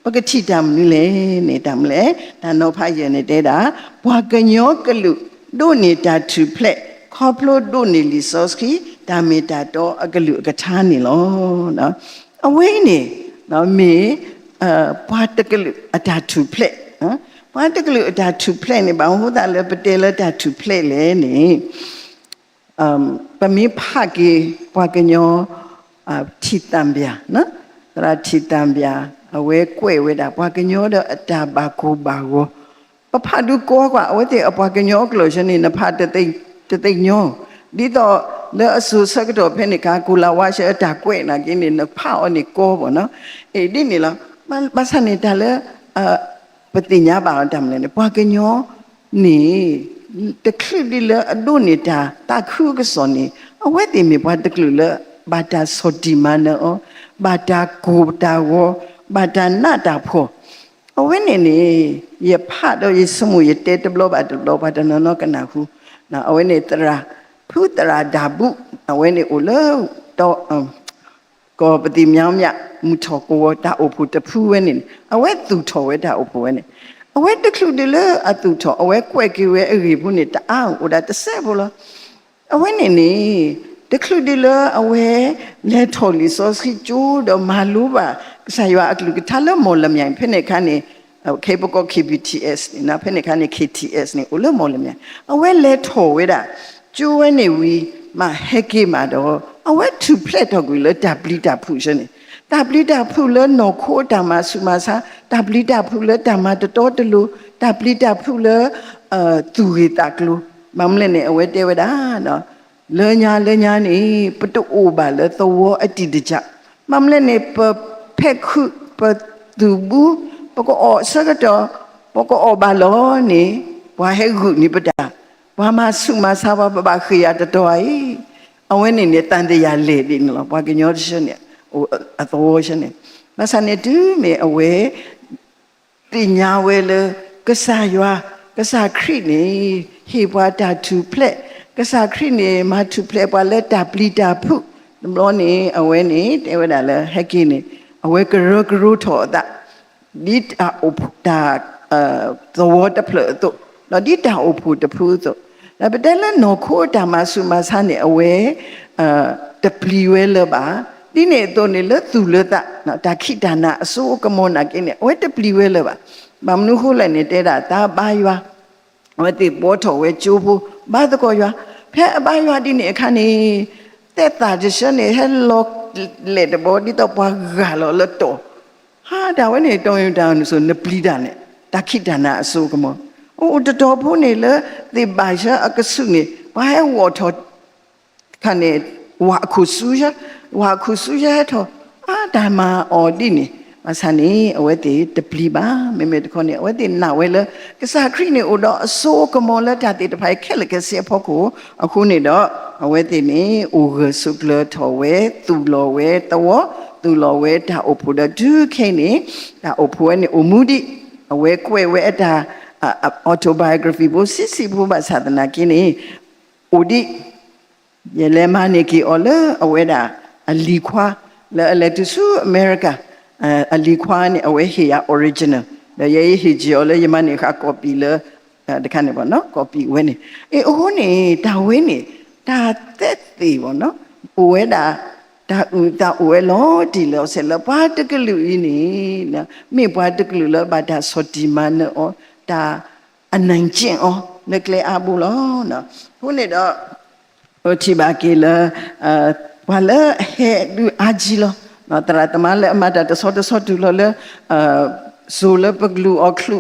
pa ka thi tam ni le ne tam le ta no pha ye ne de da bwa ka nyo ka lu do ni ta thu phle kho phlo do ni li sos ki ta me ta do a ka lu ka tha ni lo no awe ni no me bwa ta ka lu a ta thu phle wa ta klu ta to play ni ba ho ta le patela ta to play le ni pa mi pha ki pwa ka nyo thi tam bia na tra thi tam bia awe kwe we da pwa ka nyo da ata ba ko ba go pa pha du ko kwa awe te pwa ka nyo klo shin ni na pha te nyo di to le asu sa ka do phe ni ka ku la wa she ata kwe na ki ni na pha o ni ko bo no e di ni la ma sa ni ta leปฏิญญาบาทำเลยเนี่ยพอกันย้อนี่ตะคลุดิละดูนี่ตาครูก็สอนนี่เอาไว้ที่มีพอตะคลุละบาดาสดิมานะอ๋อบาดากูตาวบาดานาตาพอเอาไว้เนี่ยนี่อย่าพลาดเอาอย่าสมุยเตตบลบาดานนกันนะฮูนะเอาไว้เนี่ยตราผู้ตราดาบุเอาไว้เนี่ยโอเลตก็ปฏิญญาเนี่ยมุทโกตาโอพุตพูเวนิเอาไว้ตุทอเวตาโอพูเวนิเอาไว้ตะคลุดิเลอตุทอเอาไว้แควกิเวอริบุนี่ตาอ้าวโอดาตะเซบุลเอาไว้นี่ตะคลุดิเลเอาไว้เลทอลิซอสคิจูดมาลูบาสายว่าอักลุกทาเลมอลมยังเพเนคานี่เคปโก KBTS นี่นะเพเนคานี่ KTS นี่โอเลมอลมยังเอาไว้เลทอเวดาจูเวนี่วีมาเฮกิมาดอเอาไว้ทูเพลตอกุเลดับลิดับพูชนี่ တာပလိတာဖူလနော်ခိုတာမဆုမဆာတာပလိတာဖူလတာမတတော်တလူတာပလိတာဖူလသူရီတကလူမမလည်းနေအဝဲတဲဝဒါနော်လေညာနေပတူအိုပါလေသောအတိတကြမမလည်းနေဖက်ခုပတူဘူးပကောစကတော့ပကောဘာလောနေဝါဟဲခုနိပတာဝါမဆုမဆာဘဘခရတတော်အိအဝဲနေတန်တရာလေဒီနော်ဘာကညောရှင်နေအတော်ရှင်နေမဆန်နေတူမေအဝဲတင်ညာဝဲလေကဆာရွာကဆာခရိနေဟေဘွာတာတူဖလက်ကဆာခရိနေမတူဖလက်ပါလက်တာပလီတာဖုမလို့နေအဝဲနေတဲဝဒါလေဟက်ကင်းနေအဝဲကရထောတာဒီတာအဖတာသောတဖလတော့နော်ဒီတာအဖတဖူးဆိုဒါပေမဲ့နော်ခိုတာမဆုမဆန်းနေအဝဲတပလီဝဲလပါဒီနေတော့နေလသူလတာနော်ဒါခိဒါနာအစိုးကမောနာကင်းနေအဝဲတပလီဝဲလပါမမနုခိုလည်းနေတဲ့တာဘာရွာဝဲတိပေါ်ထော်ဝဲကျိုးဘူးဘာတကောရွာဖဲအဘာရွာဒီနေအခါနေတက်တာကျစနေဟဲလောလေတဘောဒီတော့ပွားဂါလောလတော့ဟာဒါဝဲနေတောင်းရင်တောင်းဆိုနပလီတာနဲ့ဒါခိဒါနာအစိုးကမောအိုတတော်ဖို့နေလေဒီဘာရှာအကဆုနေဘာဟဲဝါထော်ခါနေဝါခုဆူရထော်အာဒါမအော်ဒီနေမဆန်နေအဝဲတေတပလီပါမေတခေါနေအဝဲတေနာဝဲလေကစားခရီနေအိုတော့အစိုးကမောလက်တာတေတဖိုင်ခက်လကစီဖို့ကိုအခုနေတော့အဝဲတေနေအိုဂဆုကလထော်ဝဲသူလောဝဲတော့သူလောဝဲဒါအိုဖိုဒဒုခဲနေဒါအိုဖိုနေအိုမူဒီအဝဲကွဲဝဲအတာautobiography ဘိုစစ်စီဘိုဘာသာနာကိနေအိုဒီယလေမနေကီအော်လအဝဲတာအလီခွာလဲတူဆူအမေရိကအလီခွာနေအဝဲဟေယာ original လဲယေဟီဂျီအော်လဲယမနေခါ copy လဲတခါနေပေါ့နော် copy ဝဲနေအိုနေတာဝဲနေတာတက်သေးပေါ့နော်အိုဝဲတာဒါဝဲလောဒီလောဆဲလပါတကလူဤနေနော်မိဘွားတကလူလဘာဒါစောတီမန်အောဒါအနိုင်ကျင့်အောလက်ကလေအဘူးလောနော်ခုနေတော့ဟိုချိပါကေလာဘာလဲဟဲဒူအာဂျီလောနော်တရတမလဲအမတာတဆောတူလောလဲဇိုလပဂလူအခလူ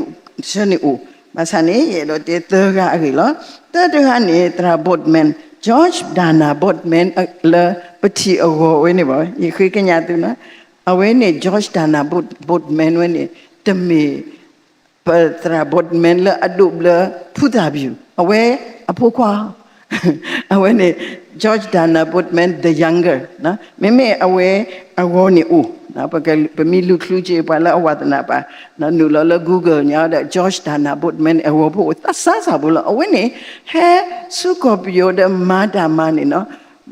ရှနီအိုမဆန်နေရတော့တေတကအေလောတတခါနေတရာဘတ်မန် George Dana Bodman လေပတိအဝဝဲနေပါယခိကညာသူနော်အဝဲနေ George Dana Bodman ဝဲနေတမေပတရာ Bodman လေအဒုဘလဖူတာဘီအဝဲအဖိုးခွာအဝဲနေ George Dana Bodman the younger နော်မေအဝဲအဝနေဦးနော်ပမီလူခလူချေပါလာအဝဒနာပါနော်နူလော Google ညာတဲ့ George Dana Bodman အဝဖို့သဆာစာဘူးလားအဝဲနေဟဲစုကောပီယိုတဲ့မာတာမနေနော်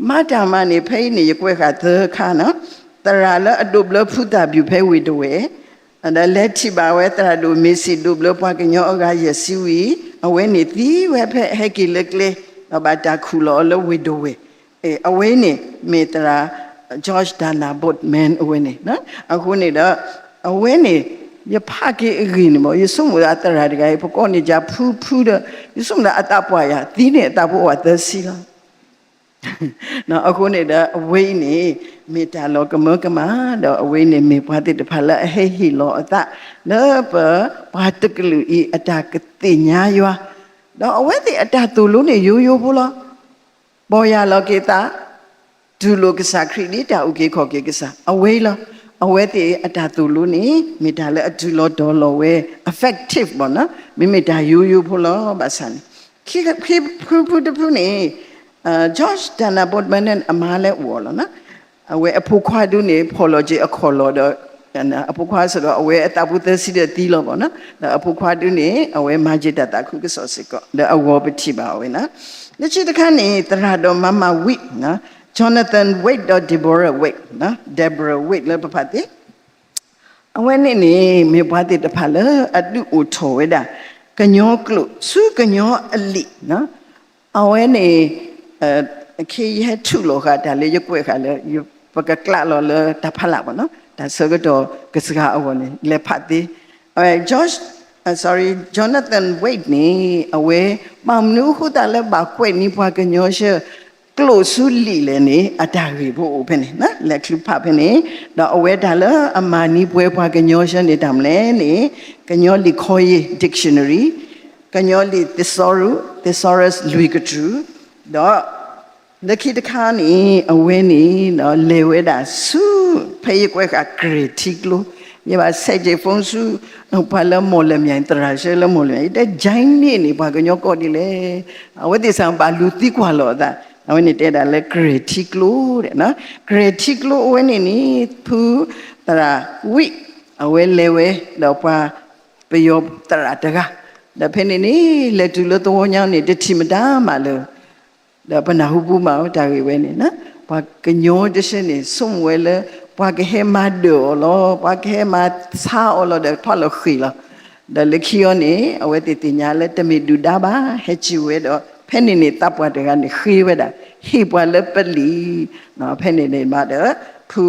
မာတာမနေဖိနေရကွက်ခါသခါနော်တရာလအဒုဘလဖူတာပြူဖဲဝေတဝဲအဲ့ဒါလက်ချိပါဝဲတရာဒိုမီစီဒုဘလပွားကညောအကရစီဝီအဝဲနေတီးဝဲဖဲဟဲကီလက်ကလေဘာတာခုလောလဝေတဝဲအဝဲနေမေတရာGeorge Dana Bodman အဝဲနေနော်အခုနေတော့အဝဲနေရဖကေအဂင်းမောရစုံမအတရာတကယ်ပကောနေကြဖူးတော့ရစုံလာအတပွားရသီးနေအတပွားဝသစီလားနော်အခုနေတော့အဝဲနေမေတ္တာလောကမကမတော့အဝဲနေမေဘွားတိတဖလာဟေဟီလောအတလောပဘာတကလူဤအတကတိညာရွာတော့အဝဲတိအတတူလုံးနေရိုးဘူးလားပေါ်ရလောကေတာဒူလိုကစားခရီနီတာဥကေခေါ်ကေကစားအဝဲလားအဝဲတေအတာတူလို့နေမိတာလဲအတူလို့ဒေါ်လောဝဲ effective ပေါ့နော်မိတာယူဖို့လို့ပါစံခိဖူတဖူနေGeorge Dana Bodman နဲ့အမားလဲဝေါ်လို့နော်အဝဲအဖိုးခွားတူနေ apology အခေါ်လို့တော့အဖိုးခွားဆိုတော့အဝဲအတာဘူးသစီတဲ့တီးလို့ပေါ့နော်အဖိုးခွားတူနေအဝဲမဂျစ်တခုကစောစစ်ကောအဝေါ်ပတိပါဝဲနော်လက်ချစ်တခါနေတရာတော်မမဝိနော် Jonathan Wait or Deborah Wait နော် Deborah Wait လဲပဖတ်တယ်အဝဲနေနေမေဘွားတဲ့တဖာလဲအတူအိုထော်ဝဲတာကညောကလို့စုကညောအလိနော်အဝဲနေခေရထုလောကဒါလေရွက်ခါလဲပကကလာလောလဲတဖလာပါနော်ဒါစကတော့ကစကအဝနေလေဖတ်တယ်Jonathan Wait နေအဝဲမမနူခုတလဲဘာကွဲ့နီပွားကညောရှ closely လေနေအတာရီဖို့ပဲနေနော်လက်club ဖပဲနေတော့အဝဲဒါလအမာနီပွဲပွားကညောရှနေတမ်လဲနေကညောလီခေါ်ရ dictionary ကညောလီ thesaurus လူကထူတော့လက်ခိတခါနေအဝဲနေနော်လေဝဲတာစုဖေးကွက်က critic လို့ညပါဆက်ကြဖုန်းစုဘာလမော်လမြိုင်တရာရှဲလမော်လမြိုင်တဲ့ဂျိုင်းနေဘာကညောကောဒီလေအဝဲတိဆံပါလူတိကွာလို့တာအဝဲနေတဲ့ဒါလဲ critic လို့တဲ့နော် critic လို့အဝဲနေနေဖူတရာဝိအဝဲလေဝဲတော့ပါပယောတရာတကဒါဖဲနေနေလက်တူလို့တော့ညောင်းနေတတိမတာမလို့ဒါပနာဟုဘူးမဒါကြီးပဲနေနော်ဘာကညောတရှင်းနေစုံဝဲလဲဘာကဟဲမဒိုလောဘာကဟဲမစာအော်လောတဲ့ထွာလို့ခီလောဒါလက်ခီယောနေအဝဲတိညာလဲတမီဒူဒါပါဟဲချီဝဲတော့ဖဲနေနေတပ်ပွားတကနေခီဝဲတာဟိပွားလဲပလီနော်ဖဲနေနေမှာတော့ဖူ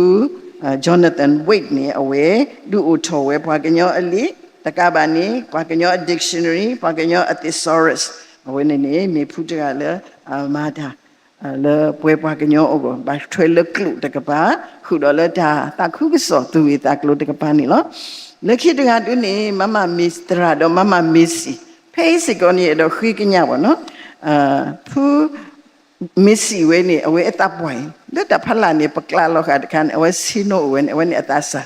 Jonathan Wade နေအဝဲလူအိုထော်ဝဲဘာကညောအလီတကဘာနေဘာကညော dictionary ဘာကညော thesaurus အဝဲနေနေမေဖူတကလဲမာတာle pue pa kenyo ogo ba thwe le klu de ka ba khu do le da ta khu bi so tu wi ta klu de ka ba ni lo le khi de ga tu ni mama mistra do mama missy phei si ko ni do khi knya bo no phu missy we ni awe ta poi le ta phala ni pa kla lo kha de kan awe sino we ni awe ni atasa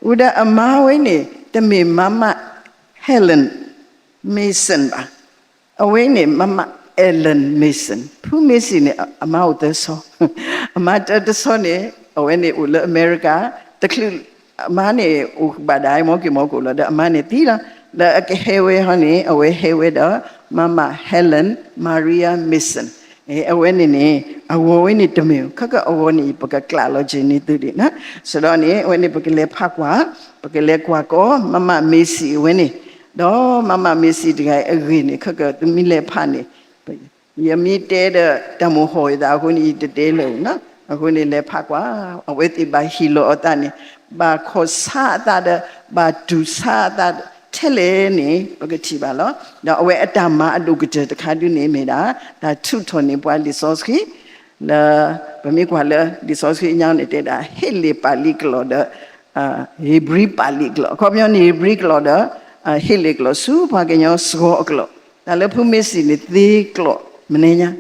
uda ama we ni te me mama Helen Mason ba awe ni mama Ellen Mason ผู้ Mason เนี่ยอามาอุตสออามาจะสอนเนี่ยเอาไว้ในอุลอเมริกาแต่คืออามาเนี่ยอุบาดายมอกิมอกุลแล้วอามาเนี่ยที่ละแล้วก็เฮเวฮะเนี่ยเอาไว้เฮเวเด้อมาม่า Helen Maria Mason เอาไว้เนี่ยเอาไว้ในตัวเมียวเขาก็เอาไว้ในปากกลาโลจีนี่ตัวดีนะสุดท้ายเนี่ยเอาไว้ในปากเล็บพักว่าปากเล็บกว่าก็มาม่า Macy เอาไว้เนี่ยดอมาม่า Macy ที่ไงเอาไว้เนี่ยเขาก็มีเล็บพันเนี่ยยามีเตเดตามหอยตาคนนี้เตเลยนะคนนี้เลยพักว่าเอาไว้ที่บาฮิโลตานี่บาโคซาตาเดบาดูซาตาเทเลนี่ปกติบาลเดี๋ยวเอาไว้ตามมาดูกระเจิดขาดูนี่ไม่ได้แต่ทุกทนนี่ปวดลิซอสกี้แล้วแบบนี้กว่าเลยลิซอสกี้ยังนี่เตได้เฮลิปาลิกลอเดฮีบรีปาลิกลอเขาเป็นฮีบรีกลอเดเฮลิกลอสูพากันยังสกอกลอแต่แล้วผู้มีสิทธิ์ตีกลอမနေညာ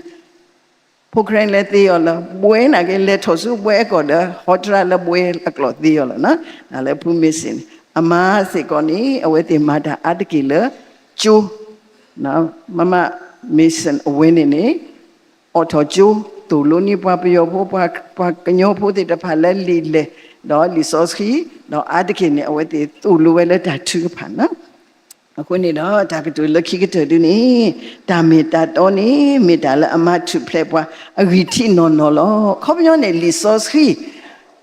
ဖုခရင်လက်သေးရောလားဘွဲနာကလက်ထောစုဘွဲကောဒဟောတရလဘွဲအကလောသေးရောလားနော်ဒါလည်းဖုမစ်စင်အမားစေကောနီအဝဲတိမာတာအတကီလကျူနော်မမမစ်စန်အဝဲနေနေအော်ထောကျူတူလိုနီပွားပယောဖို့ပွားကညောဖို့တိတဖာလက်လီလေတော့လီဆော့စခီတော့အတကီနေအဝဲတိတူလိုဝဲလက်တာထူဖာနော်အခုနေတော့ဒါကတူလခိကတူနေဒါမေတာတော်နေမေတာလအမထုဖလက်ပွားအဂီတီနော်နော်လောခေါပညောနေလီဆော့စခီ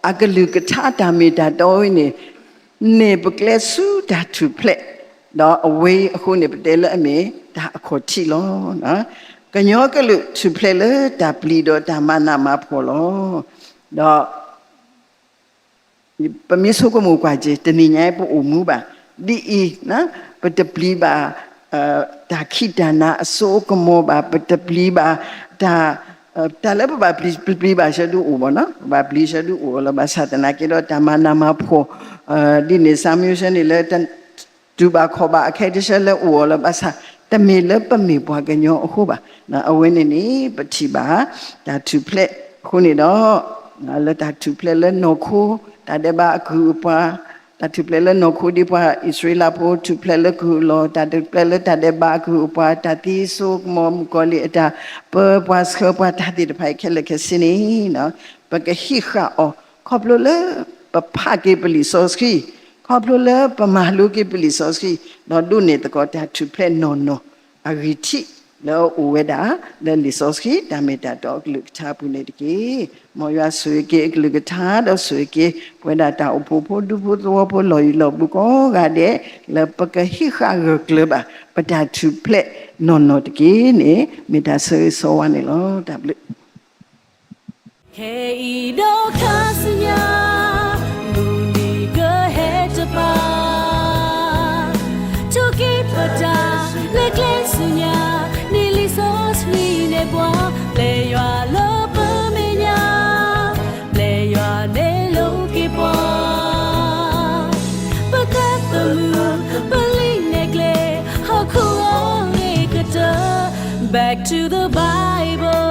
အကလူကထာဒါမေတာတော်နေပကလက်စုဒါထုဖလက်တော့အဝေးအခုနေပတဲလအမေဒါအခေါ်ချီလောနော်ကညောကလူထုဖလက်လေဒါပလီတော့ဒါမနာမဖော်လောတော့ပမီဆုကမူကွာကြီးတနိညာပူမူပါဒီနော်ပတပလီပါဒါခိတနာအစိုးကမောပါပတပလီပါဒါတာလည်းပါပလီပါရှဒူဦးဘောနော်ပါပလီရှဒူဦးလဘာသနာကေတော့တမနာမဖို့ဒီနေဆာမြူရှင်နေလဲဒူပါခေါ်ပါအခဲတရှလဲဦးလဘာတမေလပမေပွားကညောအခုပါနော်အဝင်းနေပတိပါဒါသူဖလက်ခုနေတော့လက်ဒါသူဖလက်လဲနော်ခိုဒါတဘာအခုပါတာသူပလဲနော်ခိုဒီပွားဣသရေလဖို့သူပလဲကူလောတာသူပလဲတာတဲ့ဘာကူပွားတာတိဆုမမကိုလီတာပပွားစခပွားတာတိတဖိုင်ခဲလက်ခစနေနော်ပကခိခါအောခေါပလိုလေပဖာကေပလီဆောစခီခေါပလိုလေပမာလူကေပလီဆောစခီနော်ဒုနေတကောတာသူပလဲနော်နော်အဂီတီလောဥဝဒလလီဆောစခီဒါမေတာတော့လူကထားပူနေတကေမောရဆွေကေလူကထားတော့ဆွေကေဝဒတာအဖို့ဖို့ဒုဖို့သောဖို့လော်ယူလော်ဘူးကောကတဲ့လပကဟိခါရကလဘပတာသူပလက်နော်နော်တကေနေမေတာဆွေဆောဝနေလောဒါဘလ Hey do kasnya muni ke hetapa Chuki pata le klesunya ni li sos ni ne bwa le ywa lo back to the Bible.